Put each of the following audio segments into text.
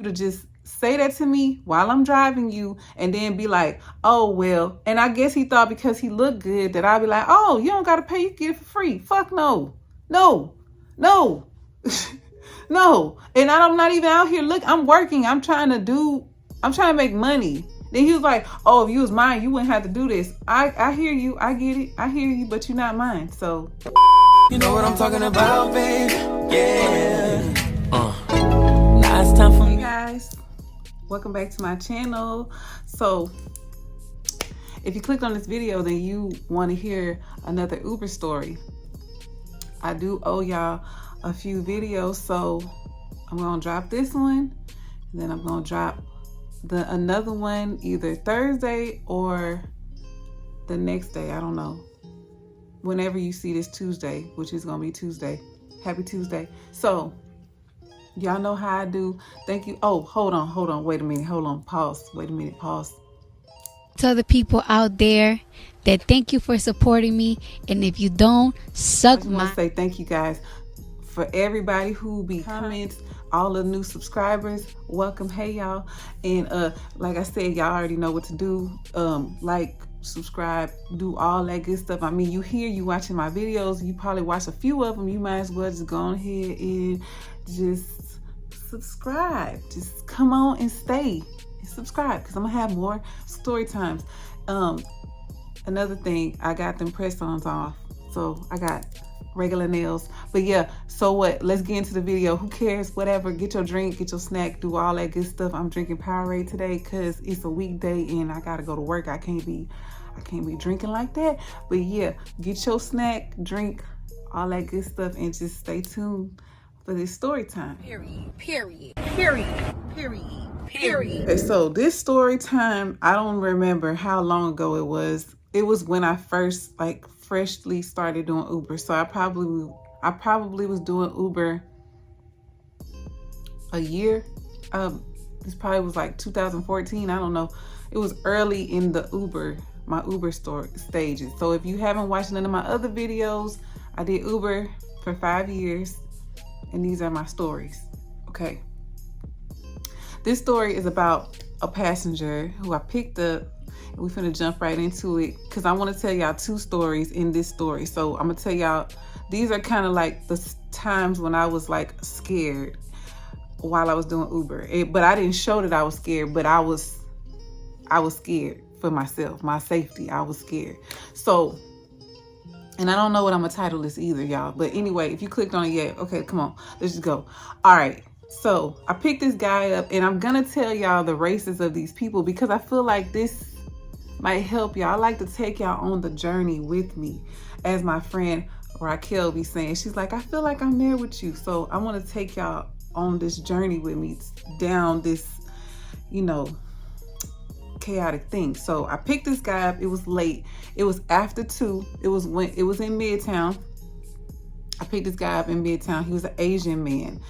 to just say that to me while I'm driving you and then be like, oh, well. And I guess he thought because he looked good that I'd be like, oh, you don't got to pay. You get it for free. Fuck no. No. No. No. And I'm not even out here. Look, I'm working. I'm trying to make money. Then he was like, oh, if you was mine, you wouldn't have to do this. I hear you. I get it. I hear you, but you're not mine. So. You know what I'm talking about, babe? Yeah. Now it's time for me. Hey guys, welcome back to my channel. So if you clicked on this video, then you want to hear another Uber story. I do owe y'all a few videos, so I'm gonna drop this one, and then I'm gonna drop another one either Thursday or the next day. I don't know. Whenever you see this Tuesday, which is gonna be Tuesday. Happy Tuesday. So y'all know how I do. Thank you. Oh, hold on. Wait a minute. Hold on. Pause. Wait a minute. Pause. To the people out there that thank you for supporting me, and if you don't, suck I just want to say thank you guys for everybody who be comments, all the new subscribers. Welcome. Hey y'all. And like I said, y'all already know what to do. Like, subscribe, do all that good stuff. I mean, you watching my videos, you probably watch a few of them. You might as well just go ahead and just subscribe. Just come on and stay and subscribe, because I'm gonna have more story times. Another thing, I got them press-ons off, so I got regular nails. But yeah, so what, let's get into the video. Who cares? Whatever. Get your drink, get your snack, do all that good stuff. I'm drinking Powerade today because it's a weekday and I gotta go to work. I can't be drinking like that. But yeah, get your snack, drink, all that good stuff, and just stay tuned for this story time. Period. Okay, so this story time, I don't remember how long ago it was. It was when I first freshly started doing Uber. So I probably was doing Uber a year. This probably was like 2014. I don't know. It was early in my Uber store stages. So if you haven't watched none of my other videos, I did Uber for 5 years, and these are my stories. Okay. This story is about a passenger who I picked up. We're finna jump right into it because I want to tell y'all two stories in this story. So I'm gonna tell y'all, these are kind of like the times when I was like scared while I was doing Uber. But I didn't show that I was scared, but I was scared for myself, my safety. I was scared. So, and I don't know what I'm gonna title this either, y'all. But anyway, if you clicked on it yet, okay, come on, let's just go. All right. So I picked this guy up, and I'm gonna tell y'all the races of these people because I feel like this might help y'all. I like to take y'all on the journey with me, as my friend Raquel be saying. She's like, I feel like I'm there with you. So I want to take y'all on this journey with me down this, chaotic thing. So I picked this guy up. It was late. It was after 2. It was in Midtown. I picked this guy up in Midtown. He was an Asian man.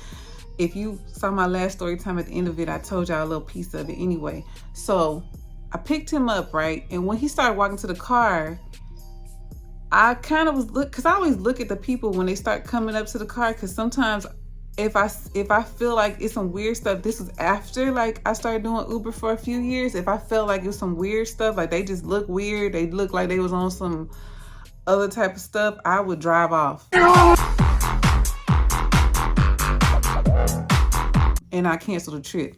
If you saw my last story time, at the end of it, I told y'all a little piece of it anyway. So I picked him up, right? And when he started walking to the car, I kind of was because I always look at the people when they start coming up to the car, because sometimes if I feel like it's some weird stuff, this was after I started doing Uber for a few years. If I felt like it was some weird stuff, like they just look weird, they look like they was on some other type of stuff, I would drive off. And I canceled the trip.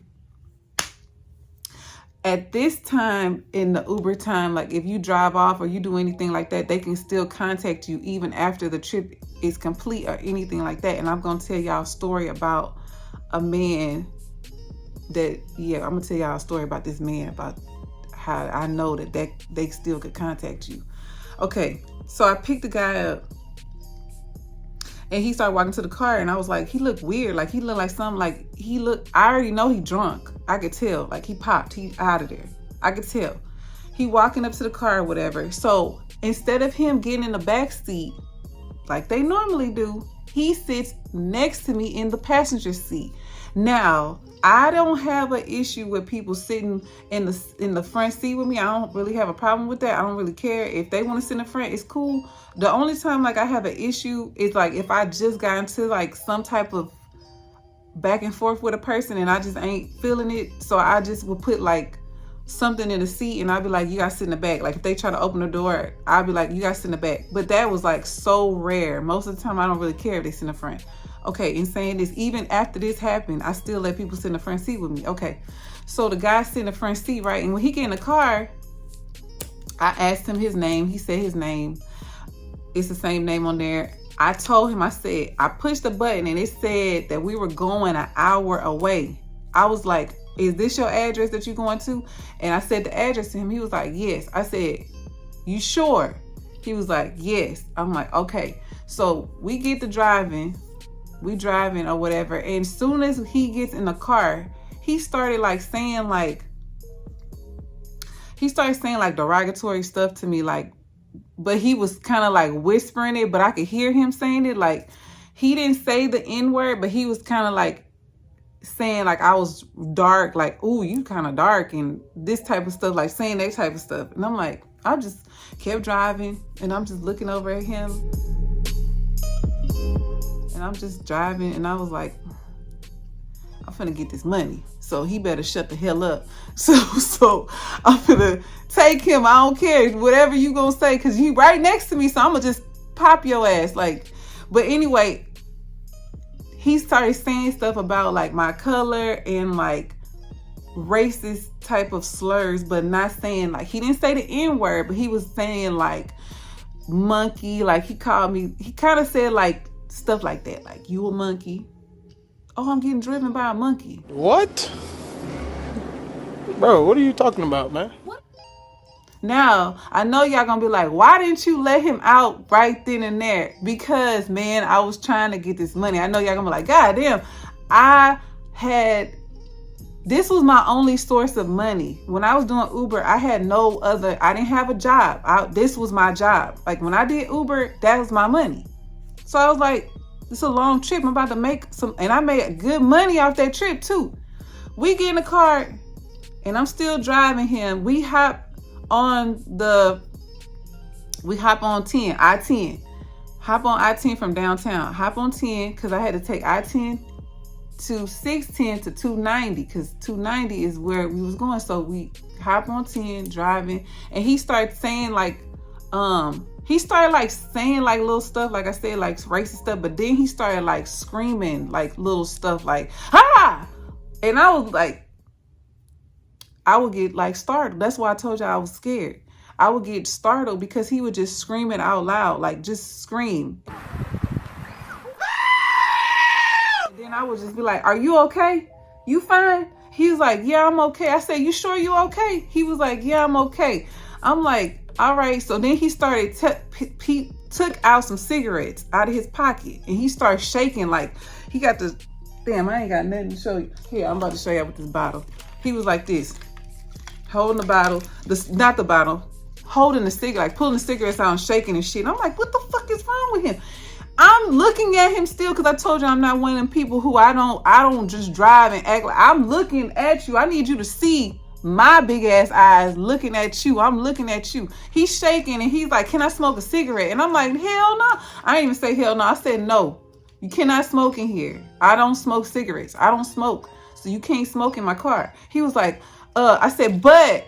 At this time in the Uber time, if you drive off or you do anything like that, they can still contact you even after the trip is complete or anything like that. And I'm going to tell y'all a story about a man I'm going to tell y'all a story about this man, about how I know that they still could contact you. Okay, so I picked the guy up. And he started walking to the car, and I was like, he looked weird. He looked like something, I already know he drunk. I could tell. He popped. He out of there. I could tell. He walking up to the car or whatever. So instead of him getting in the back seat, like they normally do, he sits next to me in the passenger seat. Now, I don't have an issue with people sitting in the front seat with me. I don't really have a problem with that. I don't really care. If they want to sit in the front, it's cool. The only time I have an issue is if I just got into some type of back and forth with a person and I just ain't feeling it, so I just would put like something in the seat and I'd be like, you guys sit in the back. Like if they try to open the door, I'd be like, you guys sit in the back. But that was like so rare. Most of the time I don't really care if they sit in the front. Okay, in saying this, even after this happened, I still let people sit in the front seat with me. Okay, so the guy sit in the front seat, right? And when he get in the car, I asked him his name. He said his name. It's the same name on there. I told him, I said, I pushed the button and it said that we were going an hour away. I was like, is this your address that you're going to? And I said the address to him. He was like, yes. I said, you sure? He was like, yes. I'm like, okay. So we get to driving. We driving or whatever. And as soon as he gets in the car, he started saying derogatory stuff to me, like, but he was kind of like whispering it, but I could hear him saying it. Like, he didn't say the N-word, but he was kind of like saying like I was dark, like, ooh, you kind of dark, and this type of stuff, like saying that type of stuff. And I'm like, I just kept driving and I'm just looking over at him and I'm just driving and I was like, I'm finna get this money, so he better shut the hell up. So I'm finna take him. I don't care whatever you gonna say, cause you right next to me, so I'm gonna just pop your ass. Like, but anyway, he started saying stuff about like my color and like racist type of slurs, but not saying, like, he didn't say the N-word, but he was saying like monkey. Like he called me, he kind of said like stuff like that, like, you a monkey. Oh, I'm getting driven by a monkey. What? Bro, what are you talking about, man? Now, I know y'all gonna be like, why didn't you let him out right then and there? Because, man, I was trying to get this money. I know y'all gonna be like, God damn, this was my only source of money. When I was doing Uber, I had no other, I didn't have a job. This was my job. Like when I did Uber, that was my money. So I was like, it's a long trip. I'm about to make some, and I made good money off that trip too. We get in the car and I'm still driving him. We hop on I-10. Hop on I-10 from downtown. Hop on 10 because I had to take I-10 to 610 to 290 because 290 is where we was going. So we hop on 10 driving and he started saying like saying like little stuff, like I said, like racist stuff, but then he started like screaming like little stuff like, ah! And I was like, I would get like startled. That's why I told you I was scared. I would get startled because he would just scream it out loud, like just scream. And then I would just be like, are you okay? You fine? He was like, yeah, I'm okay. I said, you sure you okay? He was like, yeah, I'm okay. I'm like, all right. So then he started, took out some cigarettes out of his pocket and he started shaking like he got this. Damn, I ain't got nothing to show you. Here, I'm about to show you with this bottle. He was like this, holding the bottle, not the bottle, holding the cigarette, like pulling the cigarettes out and shaking and shit. And I'm like, what the fuck is wrong with him? I'm looking at him still because I told you I'm not one of them people who I don't just drive and act like. I'm looking at you. I need you to see my big ass eyes looking at you. I'm looking at you. He's shaking and he's like, can I smoke a cigarette? And I'm like, hell no. I didn't even say hell no. I said, no, you cannot smoke in here. I don't smoke cigarettes. I don't smoke. So you can't smoke in my car. He was like, I said, but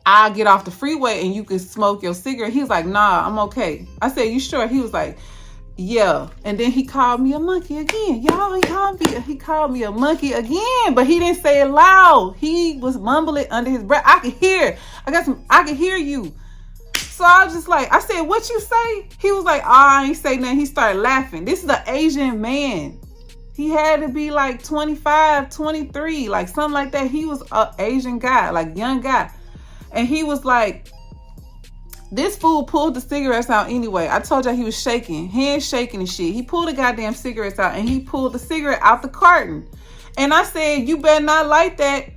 I'll get off the freeway and you can smoke your cigarette. He was like, nah, I'm okay. I said, you sure? He was like, yeah. And then he called me a monkey again. Y'all, he called me a monkey again, but he didn't say it loud. He was mumbling under his breath. I could hear. I could hear you. So I was just like, I said, what you say? He was like, oh, I ain't say nothing. He started laughing. This is an Asian man. He had to be like 25, 23, like something like that. He was an Asian guy, like young guy. And he was like, this fool pulled the cigarettes out anyway. I told y'all he was shaking, hands shaking and shit. He pulled the goddamn cigarettes out and he pulled the cigarette out the carton. And I said, you better not light that.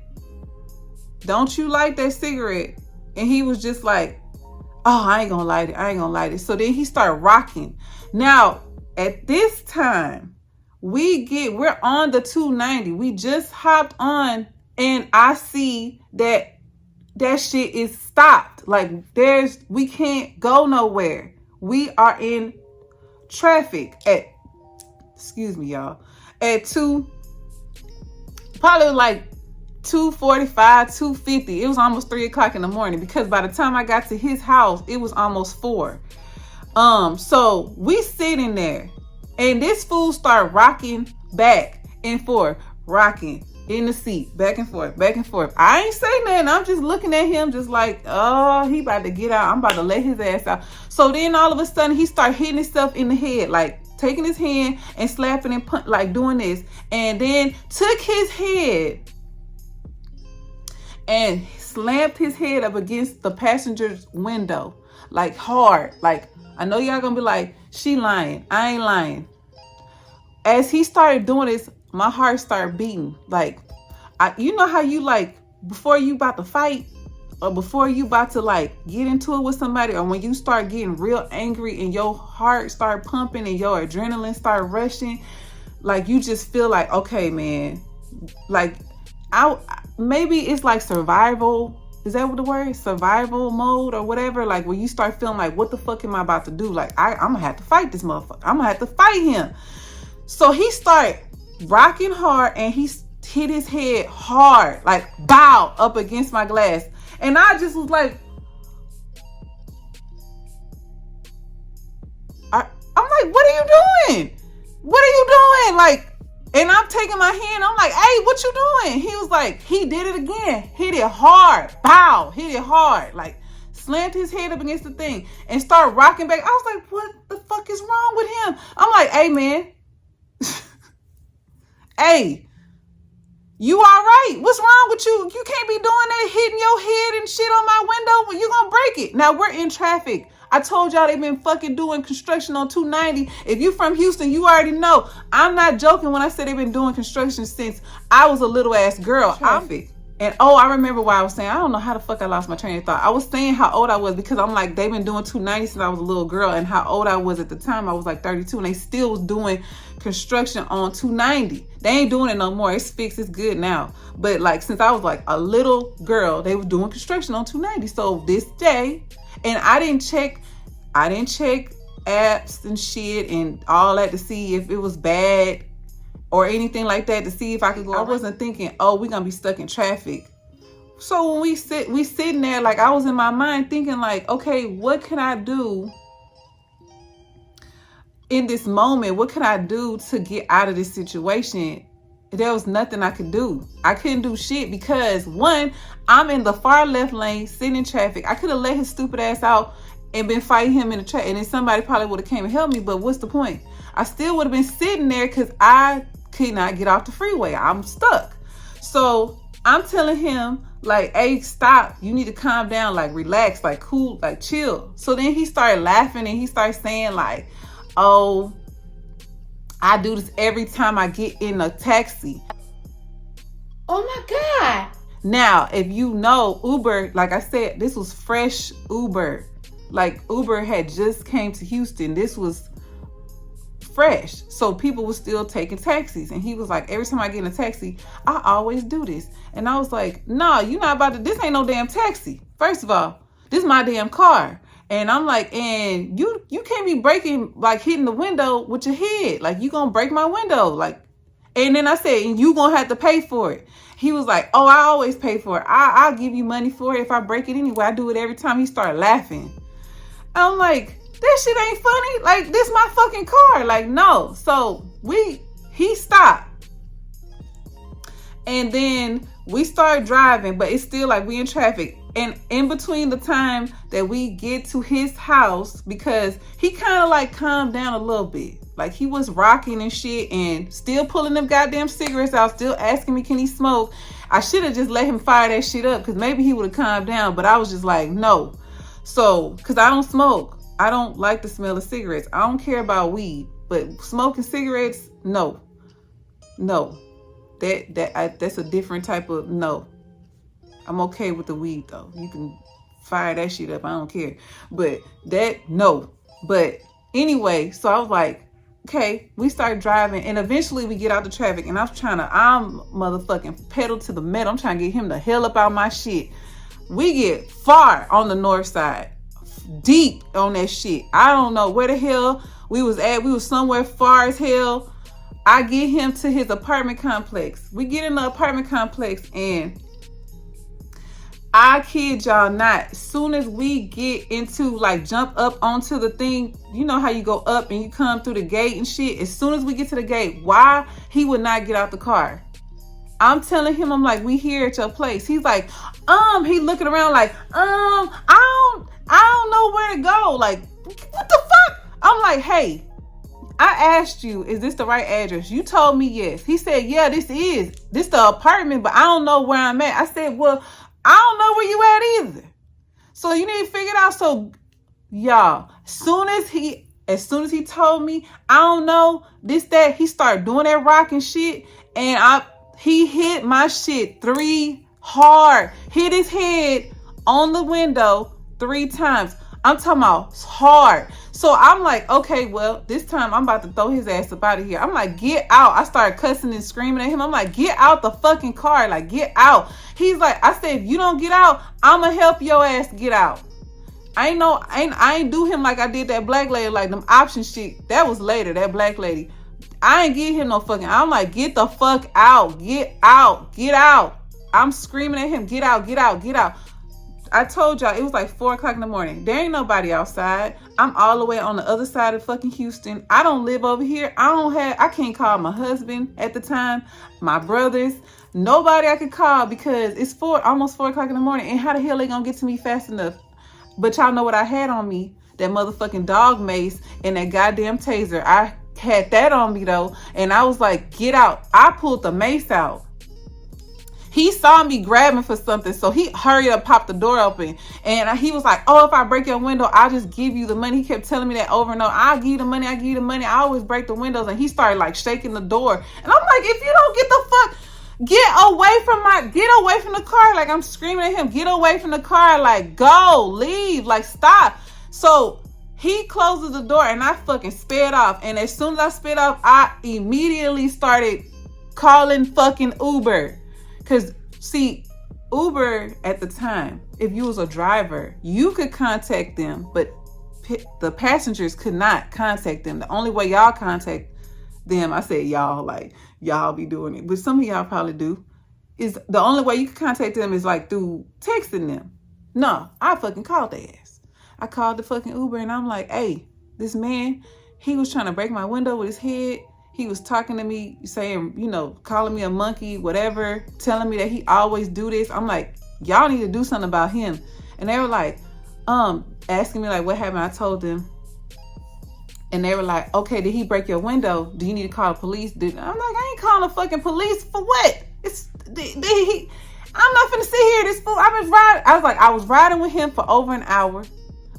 Don't you light that cigarette. And he was just like, oh, I ain't gonna light it. I ain't gonna light it. So then he started rocking. Now, at this time, we're on the 290. We just hopped on and I see that shit is stopped. Like we can't go nowhere. We are in traffic excuse me, y'all, at probably like 2:45, 2:50. It was almost 3 o'clock in the morning, because by the time I got to his house, it was almost 4. So we sitting there, and this fool start rocking back and forth, rocking in the seat, back and forth, back and forth. I ain't say nothing. I'm just looking at him, just like, oh, he about to get out. I'm about to let his ass out. So then all of a sudden, he start hitting himself in the head, like taking his hand and slapping and like doing this, and then took his head and slammed his head up against the passenger's window, like hard. Like, I know y'all gonna be like, she lying. I ain't lying. As he started doing this, my heart started beating. Like, you know how you, like, before you about to fight, or before you about to like get into it with somebody, or when you start getting real angry and your heart start pumping and your adrenaline start rushing, like you just feel like, okay, man, like maybe it's like survival. Is that what the word? Survival mode or whatever. Like when you start feeling like, what the fuck am I about to do? Like I'm gonna have to fight this motherfucker. I'm gonna have to fight him. So he started rocking hard, and he hit his head hard, like bow up against my glass. And I just was like, I'm like, what are you doing? What are you doing? Like, and I'm taking my hand. I'm like, hey, what you doing? He was like, he did it again. Hit it hard. Bow. Hit it hard. Like, slammed his head up against the thing and started rocking back. I was like, what the fuck is wrong with him? I'm like, hey, man. Hey, you all right? What's wrong with you? You can't be doing that, hitting your head and shit on my window when you gonna break it. Now, we're in traffic. I told y'all they've been fucking doing construction on 290. If you from Houston, you already know. I'm not joking when I said they've been doing construction since I was a little ass girl. And I remember why I was saying, I don't know how the fuck I lost my train of thought. I was saying how old I was, because I'm like, they've been doing 290 since I was a little girl, and how old I was at the time. I was like 32, and they still was doing construction on 290. They ain't doing it no more. It's fixed. It's good now. But like, since I was like a little girl, they were doing construction on 290. So this day, and I didn't check apps and shit and all that to see if it was bad or anything like that, to see if I could go. I wasn't thinking, oh, we're gonna be stuck in traffic. So when we sitting there, like, I was in my mind thinking like, okay, what can I do in this moment? What can I do to get out of this situation? There was nothing I could do. I couldn't do shit, because one, I'm in the far left lane sitting in traffic. I could have let his stupid ass out and been fighting him in the traffic, and then somebody probably would have came and helped me. But what's the point? I still would have been sitting there because I could not get off the freeway. I'm stuck. So I'm telling him like, hey, stop. You need to calm down, like relax, like cool, like chill. So then he started laughing, and he started saying like, oh, I do this every time I get in a taxi. Oh my God. Now, if you know Uber, like I said, this was fresh Uber. Like Uber had just came to Houston. This was fresh. So people were still taking taxis. And he was like, every time I get in a taxi, I always do this. And I was like, no, you're not about to, this ain't no damn taxi. First of all, this is my damn car. And I'm like, and you can't be breaking, like hitting the window with your head. Like, you gonna break my window. Like, and then I said, and you gonna have to pay for it. He was like, oh, I always pay for it. I'll give you money for it if I break it anyway. I do it every time. He started laughing. I'm like, that shit ain't funny. Like, this my fucking car. Like, no. So he stopped. And then we started driving, but it's still like we in traffic. And in between the time that we get to his house, because he kind of like calmed down a little bit. Like, he was rocking and shit and still pulling them goddamn cigarettes out, still asking me, can he smoke? I should have just let him fire that shit up, because maybe he would have calmed down, but I was just like, no. So, because I don't smoke. I don't like the smell of cigarettes. I don't care about weed, but smoking cigarettes, no. That's a different type of no. I'm okay with the weed though. You can fire that shit up. I don't care. But that, no. But anyway, so I was like, okay, we started driving, and eventually we get out the traffic, and I'm motherfucking pedal to the metal. I'm trying to get him the hell up out my shit. We get far on the north side, deep on that shit. I don't know where the hell we was at. We was somewhere far as hell. I get him to his apartment complex. We get in the apartment complex, and I kid y'all not, as soon as we get into, like, jump up onto the thing, you know how you go up and you come through the gate and shit? As soon as we get to the gate, why he would not get out the car? I'm telling him, I'm like, we here at your place. He's like, he looking around like, I don't know where to go. Like, what the fuck? I'm like, hey, I asked you, is this the right address? You told me yes. He said, yeah, this the apartment, but I don't know where I'm at. I said, well, I don't know where you at either. So you need to figure it out. So y'all, as soon as he told me, I don't know, this, that, he started doing that rock and shit. And he hit my shit 3 hard. Hit his head on the window 3 times. I'm talking about hard. So I'm like, okay, well, this time I'm about to throw his ass up out of here. I'm like, get out. I started cussing and screaming at him. I'm like, get out the fucking car. Like, get out. He's like, I said, if you don't get out, I'ma help your ass get out. I ain't do him like I did that black lady, like them option shit. That was later, that black lady. I ain't give him no fucking, I'm like, get the fuck out. Get out. Get out. I'm screaming at him, get out, get out, get out. I told y'all, it was like 4 o'clock in the morning. There ain't nobody outside. I'm all the way on the other side of fucking Houston. I don't live over here. I can't call my husband at the time, my brothers, nobody I could call, because it's almost 4 o'clock in the morning. And how the hell they gonna get to me fast enough? But y'all know what I had on me? That motherfucking dog mace and that goddamn taser. I had that on me though. And I was like, get out. I pulled the mace out. He saw me grabbing for something, so he hurried up, popped the door open. And he was like, oh, if I break your window, I'll just give you the money. He kept telling me that over and over. I'll give you the money, I'll give you the money. I always break the windows. And he started like shaking the door. And I'm like, if you don't get the fuck, get away from the car. Like, I'm screaming at him, get away from the car. Like, go, leave, like, stop. So he closes the door and I fucking sped off. And as soon as I sped off, I immediately started calling fucking Uber. Because, see, Uber at the time, if you was a driver, you could contact them, but the passengers could not contact them. The only way y'all contact them, I said y'all, like, y'all be doing it, but some of y'all probably do, is the only way you can contact them is like through texting them. No, I fucking called their ass. I called the fucking Uber and I'm like, hey, this man, he was trying to break my window with his head. He was talking to me, saying, you know, calling me a monkey, whatever, telling me that he always do this. I'm like, y'all need to do something about him. And they were like, asking me like what happened. I told them. And they were like, okay, did he break your window? Do you need to call the police? I'm like, I ain't calling the fucking police for what? I'm not finna sit here. This fool, I was riding with him for over an hour.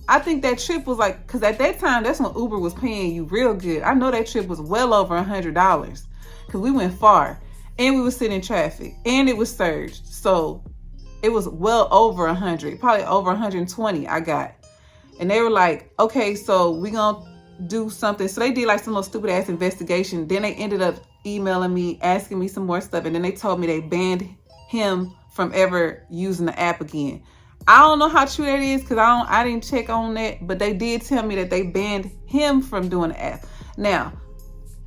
I think that trip was like, because at that time, that's when Uber was paying you real good. I know that trip was well over $100 because we went far and we were sitting in traffic and it was surged. So it was well over 100, probably over 120 I got. And they were like, okay, so we gonna do something. So they did like some little stupid ass investigation. Then they ended up emailing me, asking me some more stuff. And then they told me they banned him from ever using the app again. I don't know how true that is because I didn't check on that, but they did tell me that they banned him from doing the app. Now,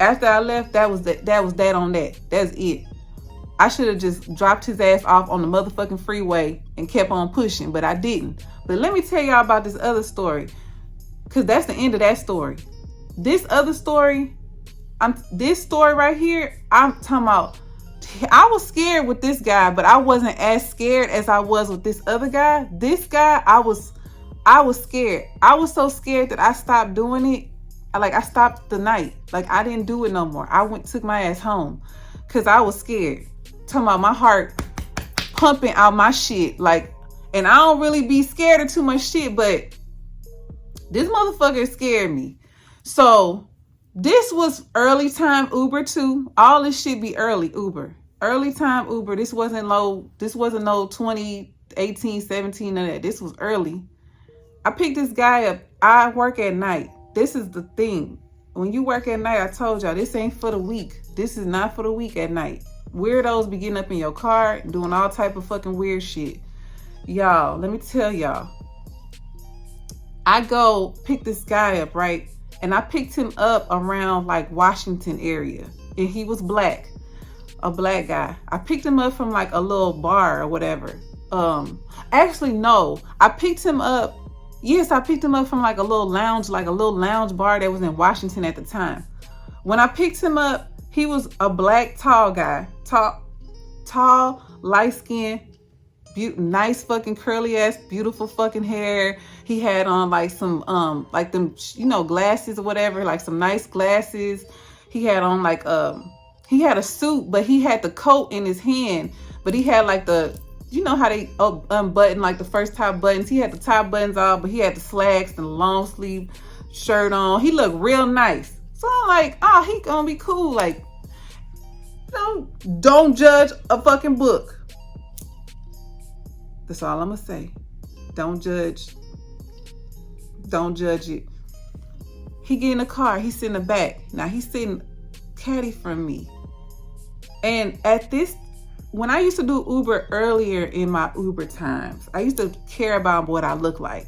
after I left, that was that on that. That's it. I should have just dropped his ass off on the motherfucking freeway and kept on pushing, but I didn't. But let me tell y'all about this other story, because that's the end of that story. This other story, this story right here, I'm talking about, I was scared with this guy, but I wasn't as scared as I was with this other guy. This guy, I was scared. I was so scared that I stopped doing it. I stopped the night. Like, I didn't do it no more. I took my ass home because I was scared. Talking about my heart pumping out my shit. Like, and I don't really be scared of too much shit, but this motherfucker scared me. So this was early time Uber too. All this shit be early Uber. Early time Uber. This wasn't no 2018, 17, none of that. This was early. I picked this guy up. I work at night. This is the thing. When you work at night, I told y'all, this ain't for the weak. This is not for the weak at night. Weirdos be getting up in your car, doing all type of fucking weird shit. Y'all, let me tell y'all. I go pick this guy up, right? And I picked him up around like Washington area. and he was black, a black guy. I picked him up from like a little bar or whatever. Actually, no, I picked him up. Yes, I picked him up from like a little lounge bar that was in Washington at the time. When I picked him up, he was a black, tall guy, tall, light skin, nice fucking curly ass, beautiful fucking hair. He had on like some, like them, glasses or whatever, like some nice glasses. He had on like, he had a suit, but he had the coat in his hand, but he had like the, how they unbutton like the first top buttons. He had the top buttons off, but he had the slacks and the long sleeve shirt on. He looked real nice. So I'm like, oh, he gonna be cool. Like, don't judge a fucking book. That's all I'm gonna say. Don't judge it. He get in the car, he sit in the back. Now he's sitting caddy from me. And when I used to do Uber earlier in my Uber times, I used to care about what I look like.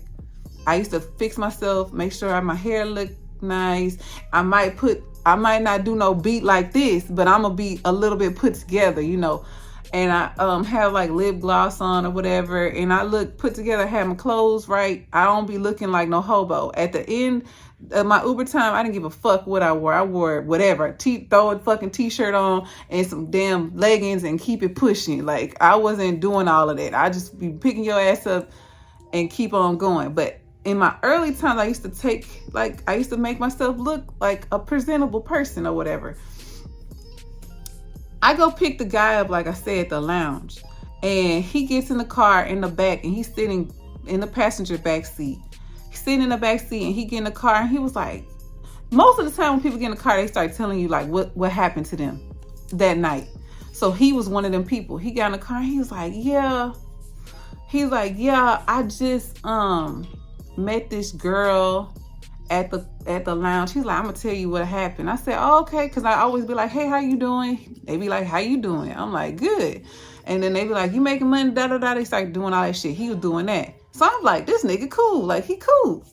I used to fix myself, make sure my hair looked nice. I might not do no beat like this, but I'm gonna be a little bit put together, And I have like lip gloss on or whatever, and I look put together, have my clothes right. I don't be looking like no hobo. At the end of my Uber time, I didn't give a fuck what I wore. I wore whatever. Throw a fucking t-shirt on and some damn leggings and keep it pushing. Like, I wasn't doing all of that. I just be picking your ass up and keep on going. But in my early times, I used to make myself look like a presentable person or whatever. I go pick the guy up, like I said, at the lounge, and he gets in the car in the back, and he's sitting in the passenger back seat. He's sitting in the back seat, and he get in the car, and he was like, most of the time when people get in the car, they start telling you like what happened to them that night. So he was one of them people. He got in the car, and he was like, yeah, I just met this girl at the lounge. He's like, I'm gonna tell you what happened. I said, oh, okay, because I always be like, hey, how you doing? They be like, how you doing? I'm like, good. And then they be like, you making money, da da da. They start doing all that shit. He was doing that. So I'm like, this nigga cool. Like, he cool.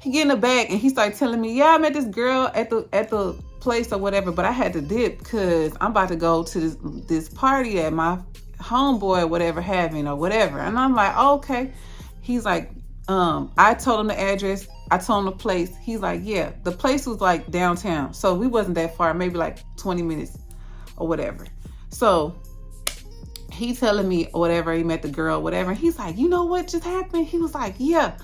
He get in the back and he started telling me, yeah, I met this girl at the place or whatever, but I had to dip because I'm about to go to this party at my homeboy or whatever having or whatever. And I'm like, oh, okay. He's like, I told him the address. I told him the place. He's like, yeah, the place was like downtown. So we wasn't that far, maybe like 20 minutes or whatever. So he telling me whatever, he met the girl, whatever. He's like, you know what just happened? He was like, yeah,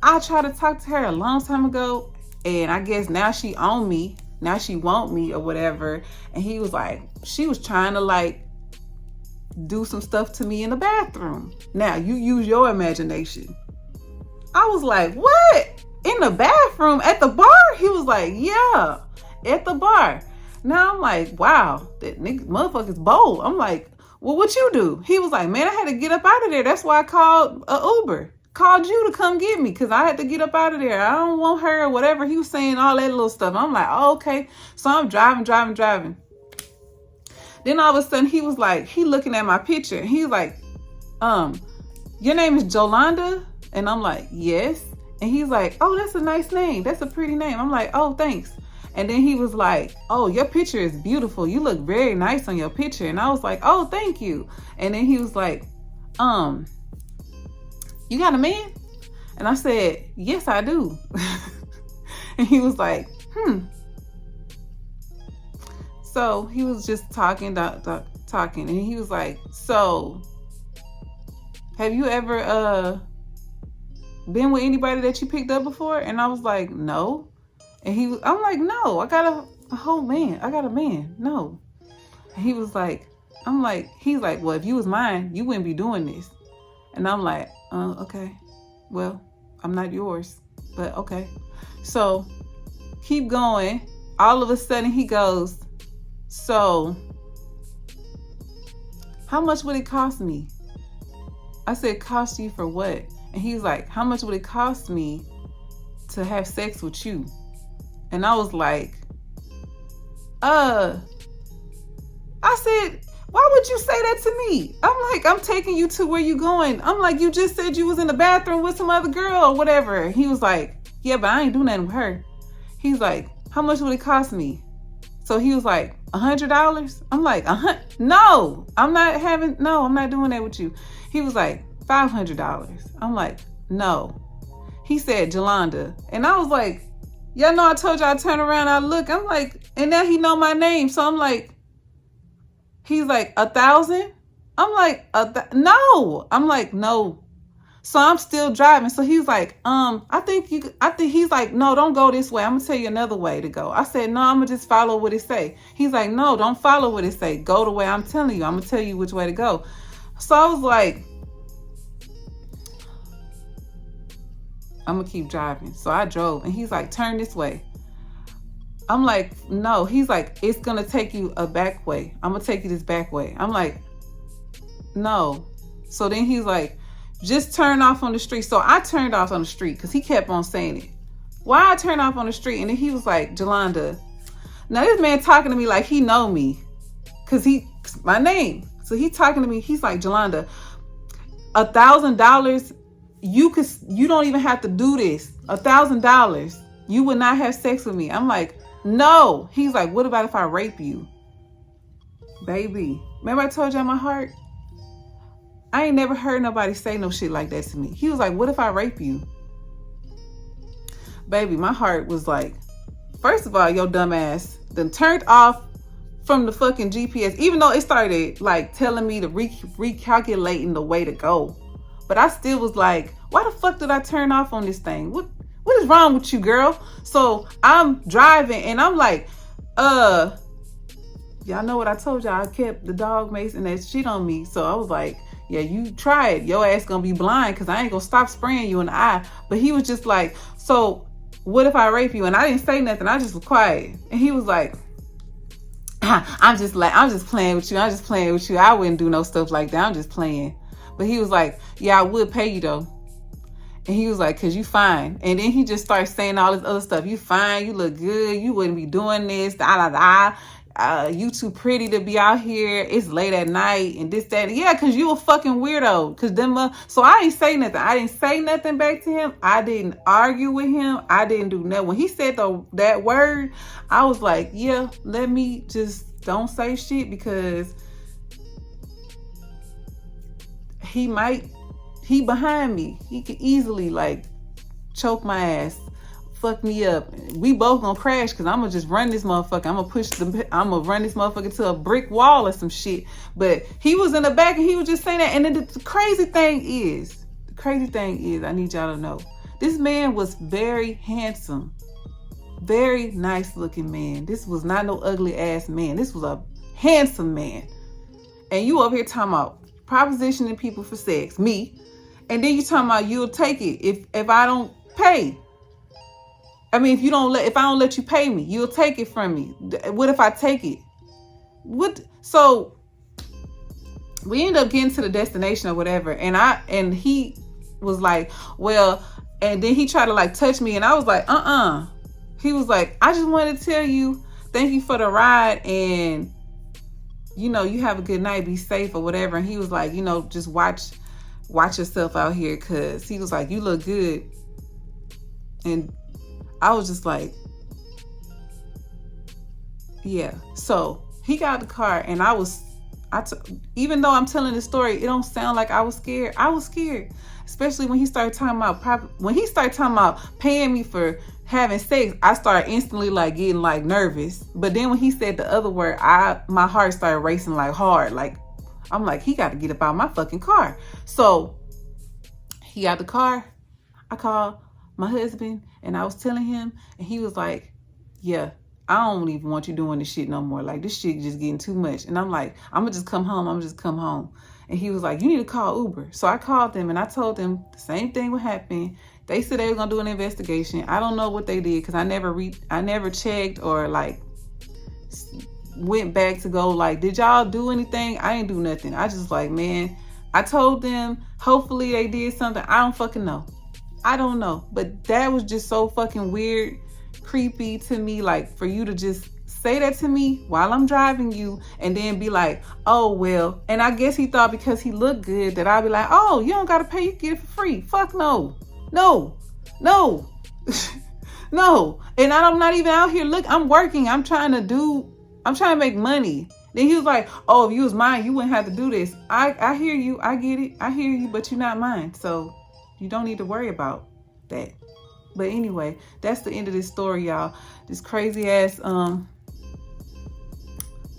I tried to talk to her a long time ago, and I guess now she on me. Now she want me or whatever. And he was like, she was trying to like do some stuff to me in the bathroom. Now you use your imagination. I was like, what? In the bathroom? At the bar? He was like, yeah, at the bar. Now I'm like, wow, that nigga motherfucker's bold. I'm like, well, what you do? He was like, man, I had to get up out of there. That's why I called Uber. Called you to come get me because I had to get up out of there. I don't want her or whatever. He was saying all that little stuff. I'm like, oh, okay. So I'm driving. Then all of a sudden he was like, he looking at my picture. He's like, your name is Joelaunda? And I'm like, yes. And he's like, oh, that's a nice name. That's a pretty name. I'm like, oh, thanks. And then he was like, oh, your picture is beautiful. You look very nice on your picture. And I was like, oh, thank you. And then he was like, you got a man? And I said, yes, I do. And he was like, So he was just talking. And he was like, so have you ever been with anybody that you picked up before? And I was like, no. And I'm like, no, I got a whole man. I got a man. No. And he was like, he's like, well, if you was mine, you wouldn't be doing this. And I'm like, okay, well, I'm not yours, but okay. So keep going. All of a sudden he goes, so how much would it cost me? I said, cost you for what? And he was like, how much would it cost me to have sex with you? And I was like, I said, why would you say that to me? I'm like, I'm taking you to where you going. I'm like, you just said you was in the bathroom with some other girl or whatever. He was like, yeah, but I ain't do nothing with her. He's like, how much would it cost me? So he was like, $100? I'm like, no, I'm not doing that with you. He was like, $500. I'm like, no. He said, Joelaunda. And I was like, y'all know I told y'all I turn around, I look. I'm like, and now he know my name. So I'm like, he's like, 1,000? I'm like, no. I'm like, no. So I'm still driving. So he's like, I think he's like, no, don't go this way. I'm gonna tell you another way to go. I said, no, I'm gonna just follow what it say. He's like, no, don't follow what it say. Go the way I'm telling you. I'm gonna tell you which way to go. So I was like, I'm gonna keep driving. So I drove and he's like, turn this way. I'm like, no. He's like, it's gonna take you a back way. I'm gonna take you this back way. I'm like, no. So then he's like, just turn off on the street. So I turned off on the street because he kept on saying it. Why I turned off on the street? And then he was like, Joelaunda. Now this man talking to me like he know me because my name. So he talking to me. He's like, Joelaunda, $1,000. You don't even have to do this. $1,000. You would not have sex with me. I'm like, no. He's like, what about if I rape you? Baby, remember I told you my heart? I ain't never heard nobody say no shit like that to me. He was like, what if I rape you? Baby, my heart was like, first of all, your dumb ass then turned off from the fucking GPS, even though it started like telling me to recalculating the way to go. But I still was like, why the fuck did I turn off on this thing? What is wrong with you, girl? So I'm driving and I'm like, y'all know what I told y'all. I kept the dog mace and that shit on me. So I was like, yeah, you try it. Your ass gonna be blind because I ain't gonna stop spraying you in the eye. But he was just like, so what if I rape you? And I didn't say nothing. I just was quiet. And he was like, I'm just playing with you. I'm just playing with you. I wouldn't do no stuff like that. I'm just playing. But he was like, yeah, I would pay you though. And he was like, cause you fine. And then he just started saying all this other stuff. You fine, you look good, you wouldn't be doing this, you too pretty to be out here. It's late at night and this, that. Yeah, cause you a fucking weirdo. Cause them, so I didn't say nothing. I didn't say nothing back to him. I didn't argue with him. I didn't do nothing. When he said that word, I was like, yeah, let me just don't say shit because he behind me. He could easily like choke my ass, fuck me up. We both gonna crash because I'm gonna just run this motherfucker. I'm gonna run this motherfucker to a brick wall or some shit. But he was in the back and he was just saying that. And then the crazy thing is, I need y'all to know, this man was very handsome, very nice looking man. This was not no ugly ass man. This was a handsome man. And you up here talking about propositioning people for sex, me. And then you talking about you'll take it if I don't pay. I mean, if I don't let you pay me, you'll take it from me. What if I take it? What? So we end up getting to the destination or whatever. And he was like, well, and then he tried to like touch me. And I was like, He was like, I just wanted to tell you, thank you for the ride. And, you have a good night, be safe or whatever. And he was like, just watch yourself out here. Cause he was like, you look good. And I was just like, yeah. So he got the car and even though I'm telling the story, it don't sound like I was scared. I was scared, especially when he started talking about paying me for having sex. I started instantly like getting like nervous. But then when he said the other word, my heart started racing like hard. Like I'm like, he got to get up out of my fucking car. So he got the car. I called my husband and I was telling him, and he was like, yeah, I don't even want you doing this shit no more. Like, this shit just getting too much. And I'm like, I'm gonna just come home. And he was like, you need to call Uber. So I called them and I told them the same thing would happen. They said they were gonna do an investigation. I don't know what they did because I never checked or like went back to go like, did y'all do anything? I didn't do nothing. I just like, man, I told them hopefully they did something. I don't fucking know. I don't know. But that was just so fucking weird, creepy to me. Like for you to just say that to me while I'm driving you and then be like, oh, well. And I guess he thought because he looked good that I'd be like, oh, you don't got to pay. You get it for free. Fuck no. No. No. No. And I'm not even out here. Look, I'm working. I'm trying to do I'm trying to make money. Then he was like, oh, if you was mine, you wouldn't have to do this. I hear you. I get it. I hear you, but you're not mine. So you don't need to worry about that. But anyway, that's the end of this story, y'all. This crazy ass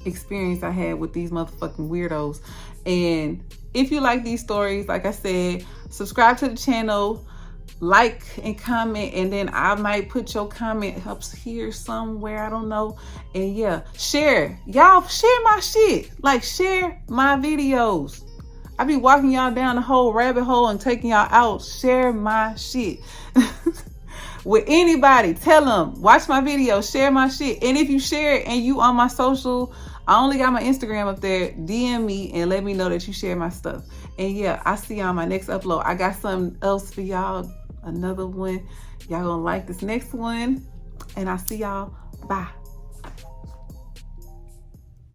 experience I had with these motherfucking weirdos. And if you like these stories, like I said, subscribe to the channel, like and comment, and then I might put your comment up here somewhere, I don't know. And yeah, share. Y'all share my shit. Like, share my videos. I be walking y'all down the whole rabbit hole and taking y'all out. Share my shit. With anybody, tell them, watch my video, share my shit. And if you share it and you on my social, I only got my Instagram up there, DM me and let me know that you share my stuff. And yeah, I see y'all on my next upload. I got something else for y'all, another one. Y'all gonna like this next one. And I see y'all. Bye.